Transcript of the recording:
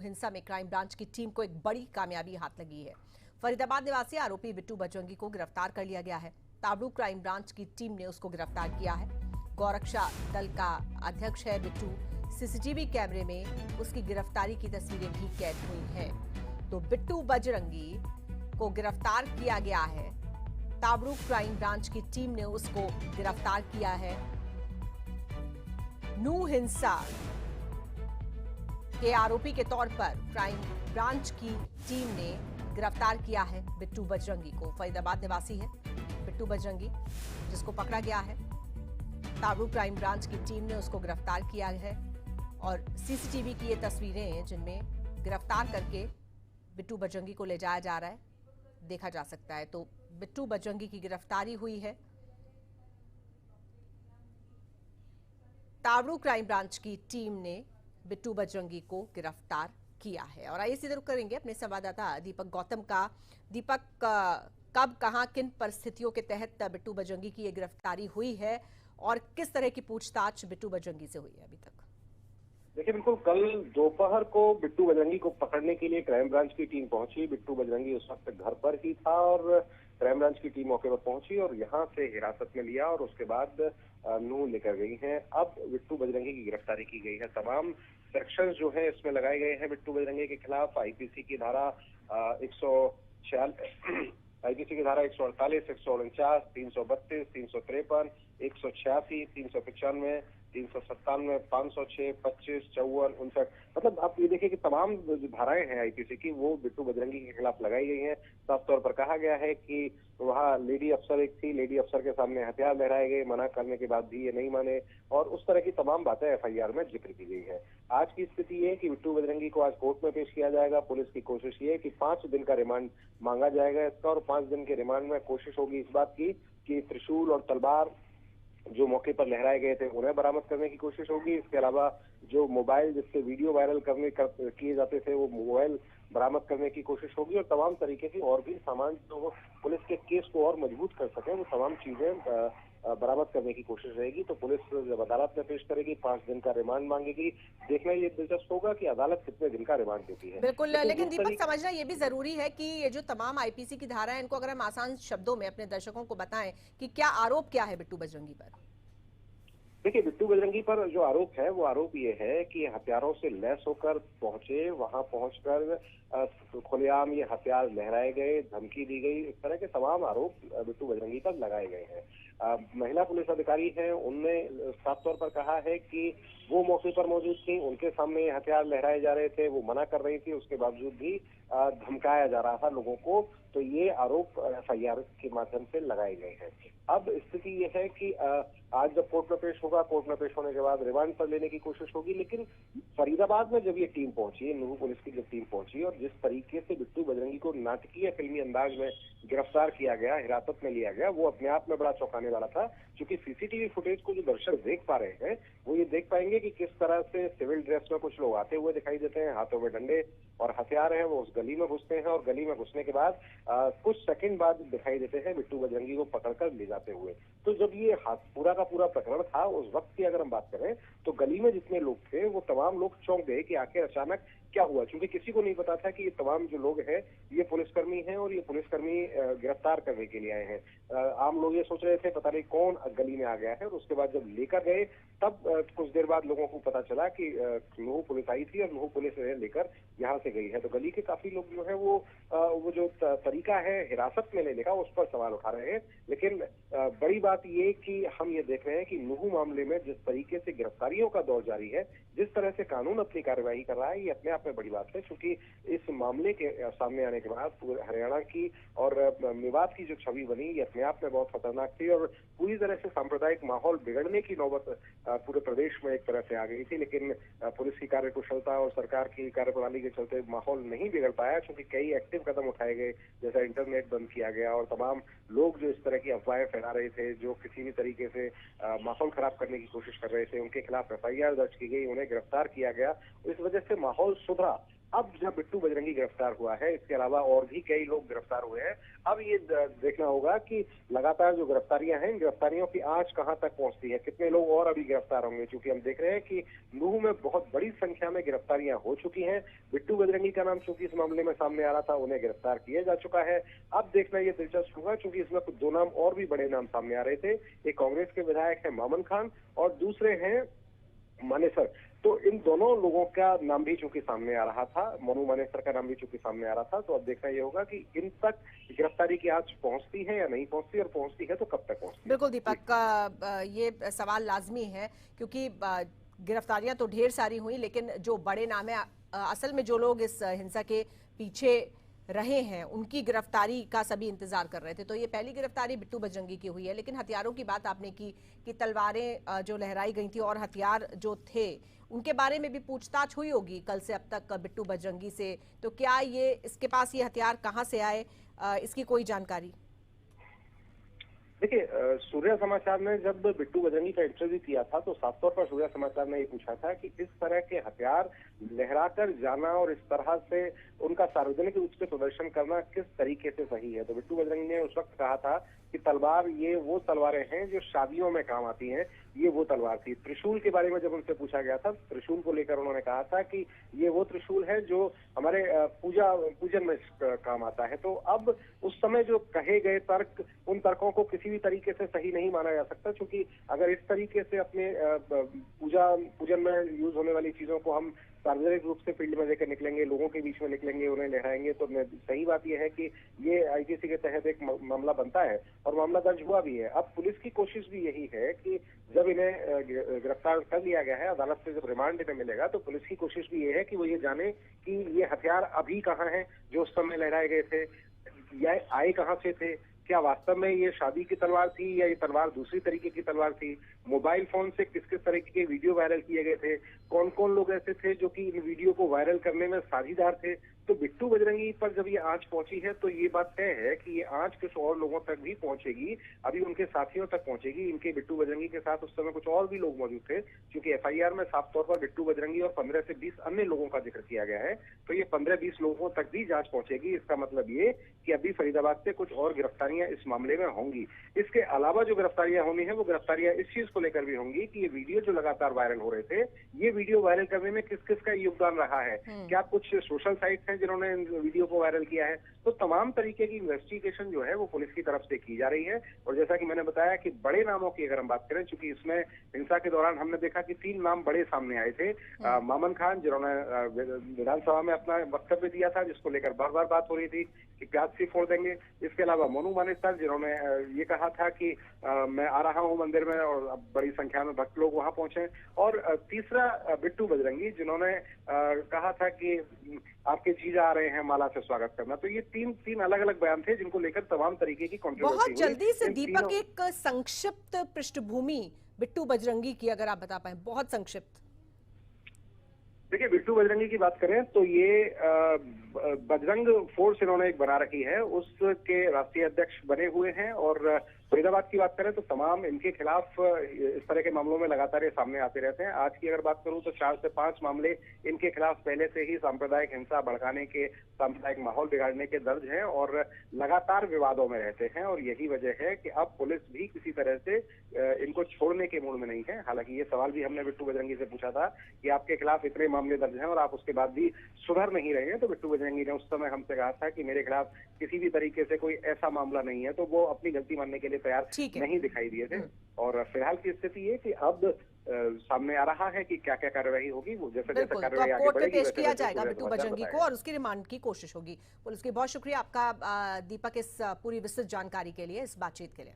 हिंसा में crime branch की टीम को एक बड़ी कामयाबी हाथ लगी है। फरीदाबाद निवासी आरोपी बिट्टू बजरंगी को गिरफ्तार कर लिया गया है। ताबड़ू क्राइम ब्रांच की टीम ने उसको गिरफ्तार किया है। गौरक्षा दल का अध्यक्ष है बिट्टू। सीसीटीवी कैमरे में उसकी गिरफ्तारी की तस्वीरें भी कैद हुई हैं। तो बिट्टू बजरंगी को गिरफ्तार किया गया है। ताबड़ू क्राइम ब्रांच की टीम ने उसको गिरफ्तार किया है। नू हिंसा के आरोपी के तौर पर क्राइम ब्रांच की टीम ने गिरफ्तार किया है बिट्टू बजरंगी को। फरीदाबाद निवासी है बिट्टू बजरंगी, जिसको पकड़ा गया है। ताबड़ू क्राइम ब्रांच की टीम ने उसको गिरफ्तार किया है और सीसीटीवी की ये तस्वीरें हैं जिनमें गिरफ्तार करके बिट्टू बजरंगी को ले जाया जा रहा है, देखा जा सकता है। तो बिट्टू बजरंगी की गिरफ्तारी हुई है। ताबड़ू क्राइम ब्रांच की टीम ने बिट्टू बजरंगी को गिरफ्तार किया है। और आइए सीधे रुख करेंगे अपने संवाददाता दीपक गौतम का। दीपक, कब कहां किन परिस्थितियों के तहत बिट्टू बजरंगी की ये गिरफ्तारी हुई है और किस तरह की पूछताछ बिट्टू बजरंगी से हुई है अभी तक? देखिए, बिल्कुल कल दोपहर को बिट्टू बजरंगी को पकड़ने के लिए क्राइम ब्रांच की टीम पहुंची। बिट्टू बजरंगी उस वक्त घर पर ही था और क्राइम ब्रांच की टीम मौके पर पहुंची और यहां से हिरासत में लिया और उसके बाद नूह लेकर गई है। अब बिट्टू बजरंगी की गिरफ्तारी की गई है। तमाम सेक्शन जो है इसमें लगाए गए हैं बिट्टू बजरंगी के खिलाफ। आईपीसी की धारा 146, आईपीसी की धारा 148, 149, 332, 353, 186, 395, 397, 506, 25, 54, 59। मतलब आप ये देखिए कि तमाम जो धाराएं हैं आईपीसी की वो बिट्टू बजरंगी के खिलाफ लगाई गई हैं। साफ तौर पर कहा गया है कि वहाँ लेडी अफसर एक थी, लेडी अफसर के सामने हथियार लहराए गए, मना करने के बाद भी ये नहीं माने और उस तरह की तमाम बातें एफआईआर में जिक्र की गई है। आज की स्थिति ये है कि बिट्टू बजरंगी को आज कोर्ट में पेश किया जाएगा। पुलिस की कोशिश ये है कि 5 दिन का रिमांड मांगा जाएगा इसका और 5 दिन के रिमांड में कोशिश होगी इस बात की कि त्रिशूल और तलवार जो मौके पर लहराए गए थे उन्हें बरामद करने की कोशिश होगी। इसके अलावा जो मोबाइल जिससे वीडियो वायरल किए जाते थे वो मोबाइल बरामद करने की कोशिश होगी और तमाम तरीके की और भी सामान जो पुलिस के केस को और मजबूत कर सके वो तमाम चीजें बरामद करने की कोशिश रहेगी। तो पुलिस जब अदालत में पेश करेगी 5 दिन का रिमांड मांगेगी। देखना ये दिलचस्प होगा कि अदालत कितने दिन का रिमांड देती है। बिल्कुल, लेकिन दीपक समझना ये भी जरूरी है कि ये जो तमाम आईपीसी की धारा है इनको अगर हम आसान शब्दों में अपने दर्शकों को बताएं कि क्या आरोप क्या है बिट्टू बजरंगी पर? देखिए, बिट्टू बजरंगी पर जो आरोप है वो आरोप ये है कि हथियारों से लैस होकर पहुंचे, वहां पहुंचकर खुलेआम ये हथियार लहराए गए, धमकी दी गई, इस तरह के तमाम आरोप बिट्टू बजरंगी पर लगाए गए हैं। महिला पुलिस अधिकारी हैं, उनने साफ तौर पर कहा है कि वो मौके पर मौजूद थी, उनके सामने हथियार लहराए जा रहे थे, वो मना कर रही थी, उसके बावजूद भी धमकाया जा रहा था लोगों को। तो ये आरोप एफआईआर के माध्यम से लगाए गए हैं। अब स्थिति ये है कि आज जब कोर्ट में पेश होगा, कोर्ट में पेश होने के बाद रिमांड पर लेने की कोशिश होगी। लेकिन फरीदाबाद में जब ये टीम पहुंची, नूह पुलिस की जब टीम पहुंची और जिस तरीके से बिट्टू बजरंगी को नाटकीय फिल्मी अंदाज में गिरफ्तार किया गया, हिरासत में लिया गया, वो अपने आप में बड़ा चौंकाने वाला था। क्योंकि सीसीटीवी फुटेज को जो दर्शक देख पा रहे हैं वो ये देख पाएंगे कि किस तरह से सिविल ड्रेस में कुछ लोग आते हुए दिखाई देते हैं, हाथों में डंडे और हथियार हैं, वो उस गली में घुसते हैं और गली में घुसने के बाद कुछ सेकंड बाद दिखाई देते हैं बिट्टू बजरंगी को पकड़कर ले जाते हुए। तो जब ये पूरा का पूरा प्रकरण था उस वक्त की अगर हम बात करें तो गली में जितने लोग थे वो तमाम लोग चौंक गए कि आखिर अचानक क्या हुआ, क्योंकि किसी को नहीं पता था कि ये तमाम जो लोग हैं ये पुलिसकर्मी हैं और ये पुलिसकर्मी गिरफ्तार करने के लिए आए हैं। आम लोग ये सोच रहे थे पता नहीं कौन गली में आ गया है और उसके बाद जब लेकर गए तब कुछ देर बाद लोगों को पता चला कि नूह पुलिस आई थी और नूह पुलिस लेकर यहाँ से गई है। तो गली के काफी लोग जो है वो जो तरीका है हिरासत में लेने का उस पर सवाल उठा रहे हैं। लेकिन बड़ी बात ये कि हम ये देख रहे हैं कि नूह मामले में जिस तरीके से गिरफ्तारियों का दौर जारी है, जिस तरह से कानून अपनी कार्यवाही कर रहा है, ये अपने आप में बड़ी बात है। क्योंकि इस मामले के सामने आने के बाद हरियाणा की और मेवात की जो छवि बनी ये अपने आप में बहुत खतरनाक थी और पूरी तरह से सांप्रदायिक माहौल बिगड़ने की नौबत पूरे प्रदेश में एक तरह से आ गई थी। लेकिन पुलिस की कार्यकुशलता और सरकार की कार्यप्रणाली के चलते माहौल नहीं बिगड़ पाया, क्योंकि कई एक्टिव कदम उठाए गए, जैसा इंटरनेट बंद किया गया और तमाम लोग जो इस तरह की अफवाहें फैला रहे थे, जो किसी भी तरीके से माहौल खराब करने की कोशिश कर रहे थे, उनके खिलाफ एफआईआर दर्ज की गई, उन्हें गिरफ्तार किया गया। इस वजह से माहौल सुधरा। अब जब बिट्टू बजरंगी गिरफ्तार हुआ है, इसके अलावा और भी कई लोग गिरफ्तार हुए हैं। अब ये देखना होगा कि लगातार जो गिरफ्तारियां हैं, इन गिरफ्तारियों की आंच कहां तक पहुंचती है, कितने लोग और अभी गिरफ्तार होंगे, क्योंकि हम देख रहे हैं कि नूह में बहुत बड़ी संख्या में गिरफ्तारियां हो चुकी हैं। बिट्टू बजरंगी का नाम चूंकि इस मामले में सामने आ रहा था, उन्हें गिरफ्तार किया जा चुका है। अब देखना ये दिलचस्प होगा, क्योंकि इसमें कुछ 2 नाम और भी बड़े नाम सामने आ रहे थे। एक कांग्रेस के विधायक है मामन खान और दूसरे हैं मानेसर। तो इन दोनों लोगों का नाम भी चूंकि सामने आ रहा था, मनु मानेसर का नाम भी चूंकि सामने आ रहा था, तो अब देखना ये होगा कि इन तक गिरफ्तारी की आंच पहुंचती है या नहीं पहुंचती, और पहुंचती है तो कब तक पहुंचती है। बिल्कुल दीपक, ये सवाल लाजमी है क्योंकि गिरफ्तारियां तो ढेर सारी हुई, लेकिन जो बड़े नाम है, असल में जो लोग इस हिंसा के पीछे रहे हैं उनकी गिरफ्तारी का सभी इंतजार कर रहे थे। तो ये पहली गिरफ्तारी बिट्टू बजरंगी की हुई है। लेकिन हथियारों की बात आपने की कि तलवारें जो लहराई गई थी और हथियार जो थे उनके बारे में भी पूछताछ हुई होगी कल से अब तक बिट्टू बजरंगी से। तो क्या ये इसके पास ये हथियार कहां से आए, इसकी कोई जानकारी? देखिए, सूर्य समाचार ने जब बिट्टू बजरंगी का इंटरव्यू किया था तो साफ तौर पर सूर्य समाचार ने ये पूछा था कि इस तरह के हथियार लहराकर जाना और इस तरह से उनका सार्वजनिक रूप से प्रदर्शन करना किस तरीके से सही है। तो बिट्टू बजरंगी ने उस वक्त कहा था कि तलवार ये वो तलवारें हैं जो शादियों में काम आती हैं, ये वो तलवार थी। त्रिशूल के बारे में जब उनसे पूछा गया था, त्रिशूल को लेकर उन्होंने कहा था कि ये वो त्रिशूल है जो हमारे पूजन में काम आता है। तो अब उस समय जो कहे गए तर्क, उन तर्कों को किसी भी तरीके से सही नहीं माना जा सकता, क्योंकि अगर इस तरीके से अपने पूजन में यूज होने वाली चीजों को हम सार्वजनिक रूप से फील्ड में लेकर निकलेंगे, लोगों के बीच में निकलेंगे, उन्हें लहराएंगे, तो सही बात यह है कि ये आईपीसी के तहत एक मामला बनता है और मामला दर्ज हुआ भी है। अब पुलिस की कोशिश भी यही है कि जब इन्हें गिरफ्तार कर लिया गया है, अदालत से जब रिमांड इन्हें मिलेगा, तो पुलिस की कोशिश भी ये है कि वो ये जाने कि ये हथियार अभी कहाँ हैं जो उस समय लहराए गए थे, या आए कहाँ से थे, क्या वास्तव में ये शादी की तलवार थी या ये तलवार दूसरी तरीके की तलवार थी, मोबाइल फोन से किस किस तरीके के वीडियो वायरल किए गए थे, कौन कौन लोग ऐसे थे जो कि इन वीडियो को वायरल करने में साझीदार थे। तो बिट्टू बजरंगी पर जब ये आंच पहुंची है तो ये बात तय है कि ये आंच कुछ और लोगों तक भी पहुंचेगी, अभी उनके साथियों तक पहुंचेगी। इनके बिट्टू बजरंगी के साथ उस समय कुछ और भी लोग मौजूद थे, क्योंकि एफआईआर में साफ तौर पर बिट्टू बजरंगी और 15 से 20 अन्य लोगों का जिक्र किया गया है। तो ये 15-20 लोगों तक भी जांच पहुंचेगी। इसका मतलब ये कि अभी फरीदाबाद से कुछ और गिरफ्तारियां इस मामले में होंगी। इसके अलावा जो गिरफ्तारियां होनी है वो गिरफ्तारियां इस चीज को लेकर भी होंगी कि ये वीडियो जो लगातार वायरल हो रहे थे, ये वीडियो वायरल करने में किस किस का योगदान रहा है। क्या कुछ सोशल साइट्स हैं जिन्होंने वीडियो को वायरल किया है? तो तमाम तरीके की इन्वेस्टिगेशन जो है वो पुलिस की तरफ से की जा रही है। और जैसा कि मैंने बताया कि बड़े नामों की अगर हम बात करें, चूंकि इसमें हिंसा के दौरान हमने देखा कि 3 नाम बड़े सामने आए थे। मामन खान, जिन्होंने विधानसभा में अपना वक्तव्य दिया था, जिसको लेकर बार बार बात हो रही थी कि प्याज से फोड़ देंगे। इसके अलावा मनु मानेसर, जिन्होंने ये कहा था कि मैं आ रहा हूं मंदिर में, और अब बड़ी संख्या में भक्त लोग वहां पहुंचे। और तीसरा बिट्टू बजरंगी, जिन्होंने कहा था कि आपके जीजा आ रहे हैं माला से स्वागत करना। तो ये तीन अलग अलग बयान थे जिनको लेकर तमाम तरीके की कंट्रोवर्सी बहुत जल्दी से दीपक एक संक्षिप्त पृष्ठभूमि बिट्टू बजरंगी की अगर आप बता पाए, बहुत संक्षिप्त। देखिए, बिट्टू बजरंगी की बात करें तो ये बजरंग फोर्स इन्होंने एक बना रखी है, उसके राष्ट्रीय अध्यक्ष बने हुए हैं। और फरीदाबाद की बात करें तो तमाम इनके खिलाफ इस तरह के मामलों में लगातार ये सामने आते रहते हैं। आज की अगर बात करूं तो 4 से 5 मामले इनके खिलाफ पहले से ही सांप्रदायिक हिंसा भड़काने के, सांप्रदायिक माहौल बिगाड़ने के दर्ज हैं और लगातार विवादों में रहते हैं। और यही वजह है कि अब पुलिस भी किसी तरह से इनको छोड़ने के मूड में नहीं है। हालांकि ये सवाल भी हमने बिट्टू बजरंगी से पूछा था कि आपके खिलाफ इतने मामले दर्ज हैं और आप उसके बाद भी सुधर नहीं रहे हैं। तो बिट्टू बजरंगी ने उस समय हमसे कहा था कि मेरे खिलाफ किसी भी तरीके से कोई ऐसा मामला नहीं है। तो वो अपनी गलती मानने के लिए तैयार नहीं दिखाई दिए थे। और फिलहाल की स्थिति ये कि अब सामने आ रहा है कि क्या क्या कार्रवाई होगी। वो जैसे जैसे कार्रवाई आगे बढ़ेगी पेश किया जाएगा बिट्टू बजरंगी को और उसकी रिमांड की कोशिश होगी। पुलिस की बहुत शुक्रिया आपका दीपक, इस पूरी विस्तृत जानकारी के लिए, इस बातचीत के लिए।